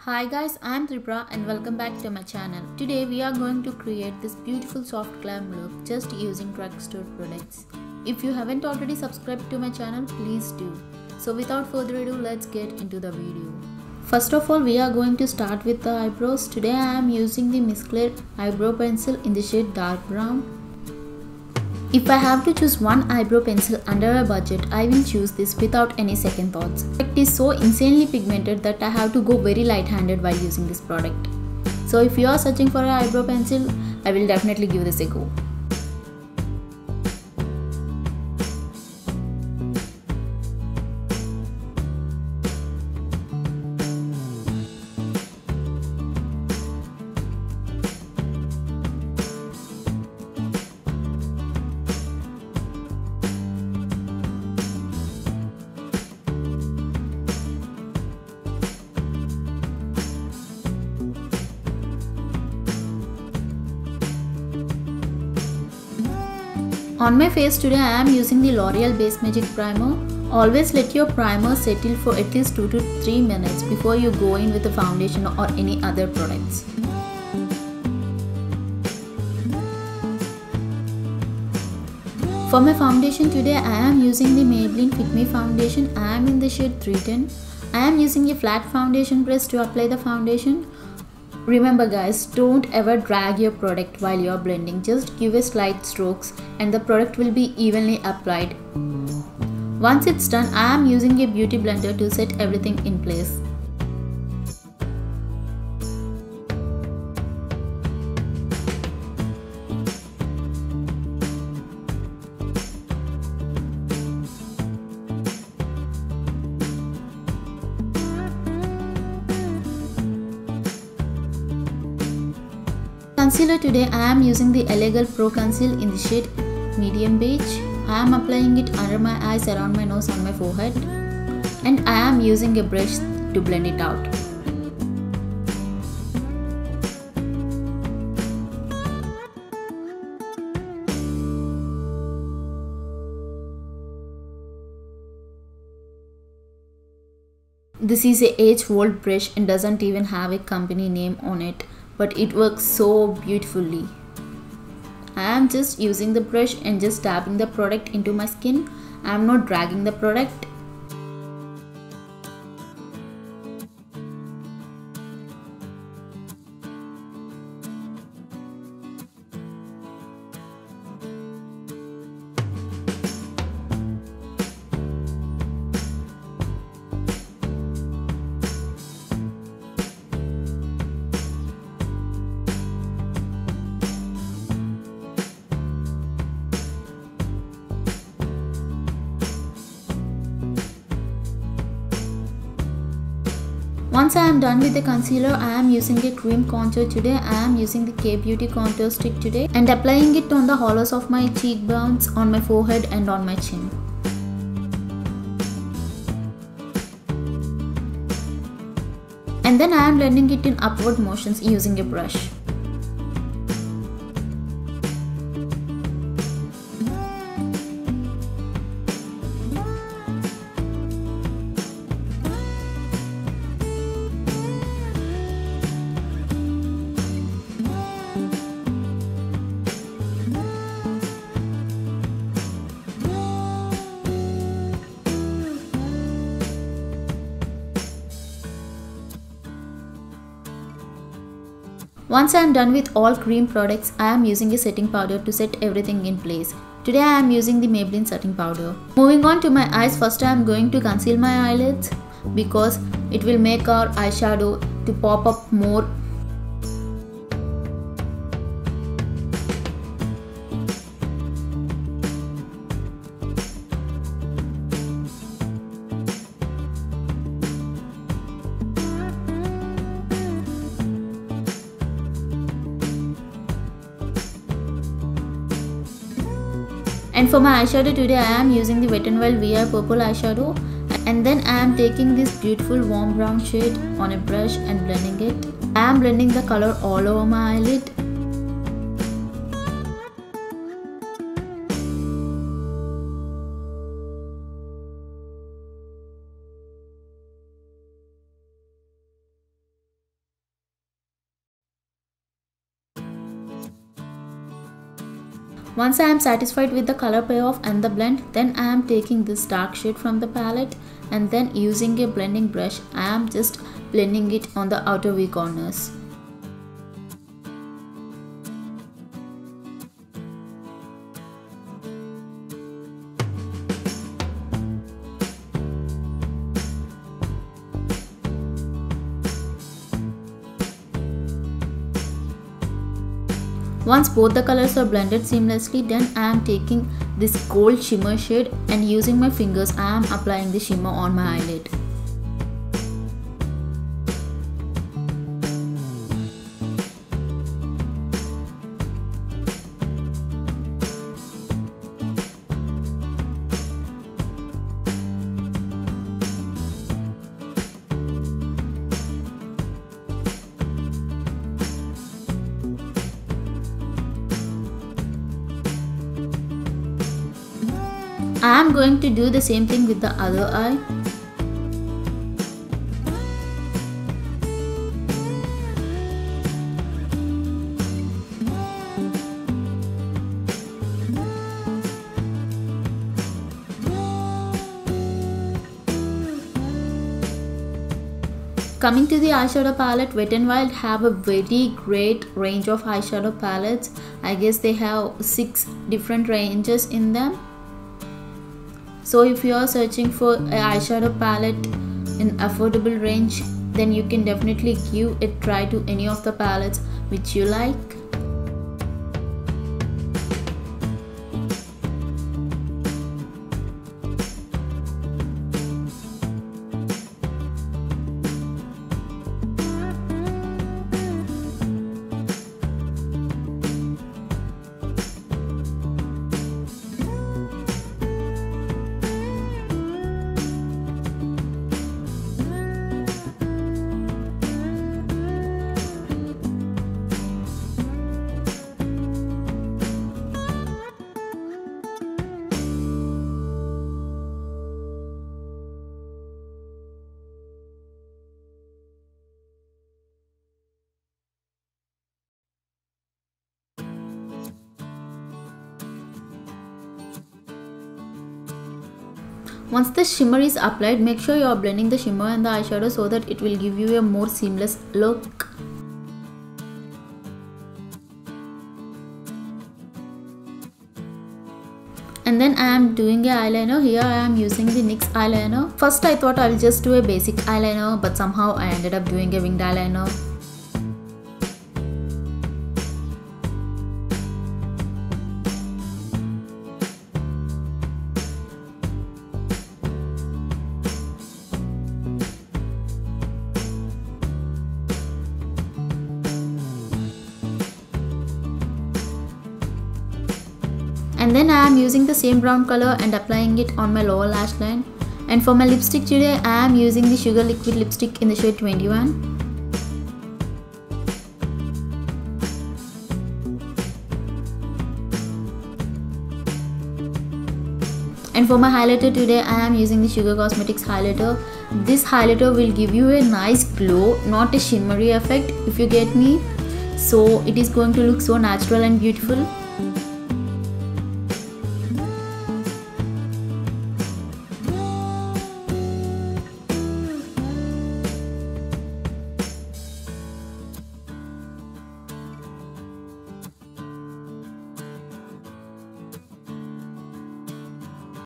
Hi guys, I'm Tripura and welcome back to my channel. Today we are going to create this beautiful soft glam look just using drugstore products. If you haven't already subscribed to my channel, please do. So without further ado, let's get into the video. First of all, we are going to start with the eyebrows. Today I am using the Miss Claire eyebrow pencil in the shade dark brown. If I have to choose one eyebrow pencil under a budget, I will choose this without any second thoughts. The product is so insanely pigmented that I have to go very light-handed while using this product. So if you are searching for an eyebrow pencil, I will definitely give this a go. On my face today I am using the L'Oreal Base Magic Primer. Always let your primer settle for at least 2 to 3 minutes before you go in with the foundation or any other products. For my foundation today I am using the Maybelline Fit Me foundation. I am in the shade 310. I am using a flat foundation brush to apply the foundation. Remember guys, don't ever drag your product while you are blending. Just give a slight strokes and the product will be evenly applied. Once it's done, I am using a beauty blender to set everything in place. Concealer today I am using the LA Girl Pro Conceal in the shade medium beige. I am applying it under my eyes, around my nose, on my forehead, and I am using a brush to blend it out. This is a age-old brush and doesn't even have a company name on it, but it works so beautifully. I am just using the brush and just dabbing the product into my skin. I am not dragging the product. Once I am done with the concealer, I am using a cream contour today. I am using the K Beauty contour stick today and applying it on the hollows of my cheekbones, on my forehead and on my chin. And then I am blending it in upward motions using a brush. Once I am done with all cream products, I am using a setting powder to set everything in place. Today I am using the Maybelline setting powder. Moving on to my eyes, first I am going to conceal my eyelids because it will make our eyeshadow to pop up more. And for my eyeshadow today I am using the Wet n Wild VI Purple eyeshadow, and then I am taking this beautiful warm brown shade on a brush and blending it. I am blending the color all over my eyelid. Once I am satisfied with the color payoff and the blend, then I am taking this dark shade from the palette and then using a blending brush, I am just blending it on the outer V corners. Once both the colors are blended seamlessly, then I am taking this gold shimmer shade and using my fingers I am applying the shimmer on my eyelid. I am going to do the same thing with the other eye. Coming to the eyeshadow palette, Wet n Wild have a very great range of eyeshadow palettes. I guess they have 6 different ranges in them. So if you are searching for an eyeshadow palette in affordable range, then you can definitely give a try to any of the palettes which you like. Once the shimmer is applied, make sure you are blending the shimmer and the eyeshadow so that it will give you a more seamless look. And then I am doing a eyeliner. Here I am using the NYX eyeliner. First I thought I will just do a basic eyeliner, but somehow I ended up doing a winged eyeliner. And then I am using the same brown color and applying it on my lower lash line. And for my lipstick today, I am using the Sugar Liquid lipstick in the shade 21. And for my highlighter today, I am using the Sugar Cosmetics highlighter. This highlighter will give you a nice glow, not a shimmery effect, if you get me. So it is going to look so natural and beautiful.